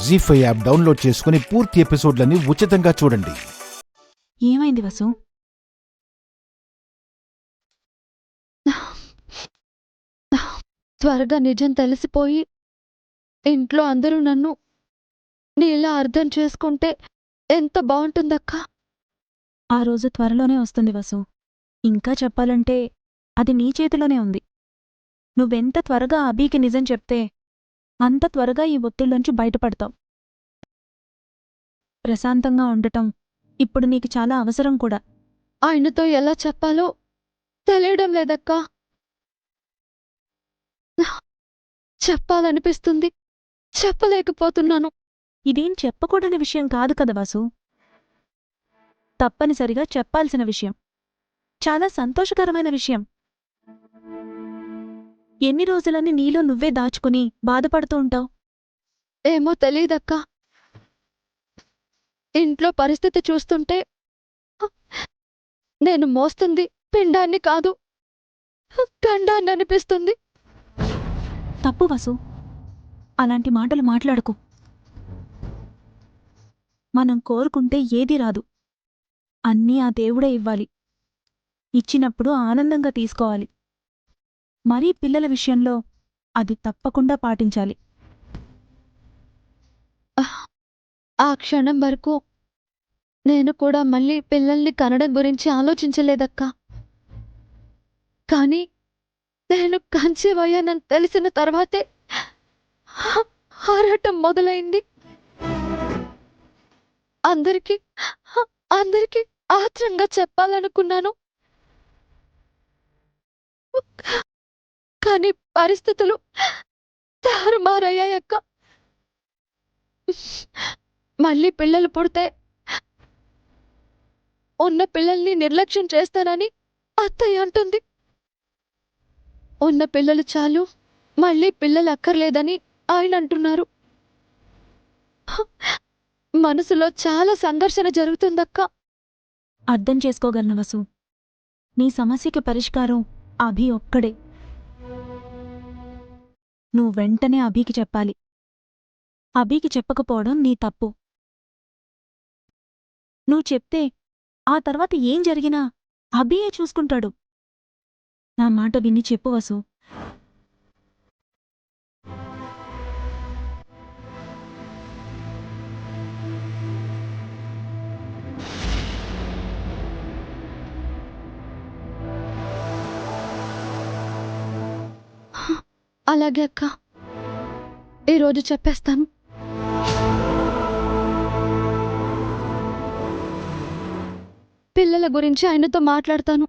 జీ5 app download చేసుకుని పూర్తి ఎపిసోడ్లని ఉచితంగా చూడండి. ఏమైంది వసు? త్వరగా నిజం తెలిసిపోయి ఇంట్లో అందరూ నన్ను నీలా అర్థం చేసుకుంటే ఎంత బాగుంటుందక్కా. ఆ రోజు త్వరలోనే వస్తుంది వసు. ఇంకా చెప్పాలంటే అది నీ చేతిలోనే ఉంది. నువ్వెంత త్వరగా అబీకి నిజం చెప్తే అంత త్వరగా ఈ ఒత్తిళ్లోంచి బయటపడతావు. ప్రశాంతంగా ఉండటం ఇప్పుడు నీకు చాలా అవసరం కూడా. ఆయనతో ఎలా చెప్పాలో తెలియడం లేదక్కా. చెప్పాలనిపిస్తుంది, చెప్పలేకపోతున్నాను. ఇదేం చెప్పకూడని విషయం కాదు కదా వాసు. తప్పనిసరిగా చెప్పాల్సిన విషయం. చాలా సంతోషకరమైన విషయం. ఎన్ని రోజులని నీలో నువ్వే దాచుకుని బాధపడుతూ ఉంటావు? ఏమో తెలీదక్కా. ఇంట్లో పరిస్థితి చూస్తుంటే నేను మోస్తుంది పిండాన్ని కాదు, గండాన్ని అనిపిస్తుంది. తప్పు వసు, అలాంటి మాటలు మాట్లాడకు. మనం కోరుకుంటే ఏదీ రాదు. అన్నీ ఆ దేవుడే ఇవ్వాలి. ఇచ్చినప్పుడు ఆనందంగా తీసుకోవాలి. మరీ పిల్లల విషయంలో అది తప్పకుండా పాటించాలి. ఆ క్షణం వరకు నేను కూడా మళ్ళీ పిల్లల్ని కనడం గురించి ఆలోచించలేదక్కా. కానీ నేను కన్సీవ్ అయ్యానని తెలిసిన తర్వాతే ఆరాటం మొదలైంది. అందరికీ ఆత్రంగా చెప్పాలనుకున్నాను. కానీ పరిస్థితులు తారుమారయ్యాయక్క. మళ్ళీ పిల్లలు పుడితే ఉన్న పిల్లల్ని నిర్లక్ష్యం చేస్తానని అత్తయ్య అంటుంది. ఉన్న పిల్లలు చాలు, మళ్ళీ పిల్లలు అక్కర్లేదని ఆయన అంటున్నారు. మనసులో చాలా సంఘర్షణ జరుగుతుందక్కా. అర్థం చేసుకోగలను వసు. నీ సమస్యకి పరిష్కారం అభి ఒక్కడే. నువ్వు వెంటనే అభికి చెప్పాలి. అభికి చెప్పకపోవడం నీ తప్పు. నువ్వు చెప్తే ఆ తర్వాత ఏం జరిగినా అభియే చూసుకుంటాడు. నా మాట విని చెప్పు వసు. అలాగే అక్క, ఈరోజు చెప్పేస్తాను. పిల్లల గురించి ఆయనతో మాట్లాడతాను.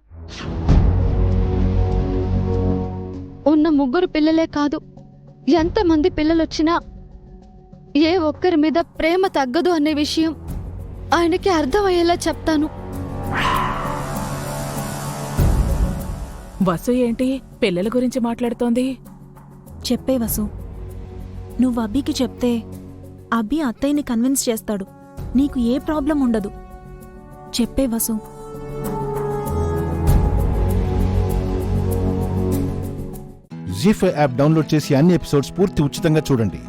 ఉన్న 3 పిల్లలే కాదు, ఎంతమంది పిల్లలొచ్చినా ఏ ఒక్కరి మీద ప్రేమ తగ్గదు అనే విషయం ఆయనకి అర్థమయ్యేలా చెప్తాను. వసు ఏంటి పిల్లల గురించి మాట్లాడుతోంది? చెప్పే వసు. నువ్వు అభికి చెప్తే అభి అత్తయ్యని కన్విన్స్ చేస్తాడు. నీకు ఏ ప్రాబ్లం ఉండదు. చెప్పే వసు. జీ5 యాప్ డౌన్లోడ్ చేసి అన్ని ఎపిసోడ్స్ పూర్తి ఉచితంగా చూడండి.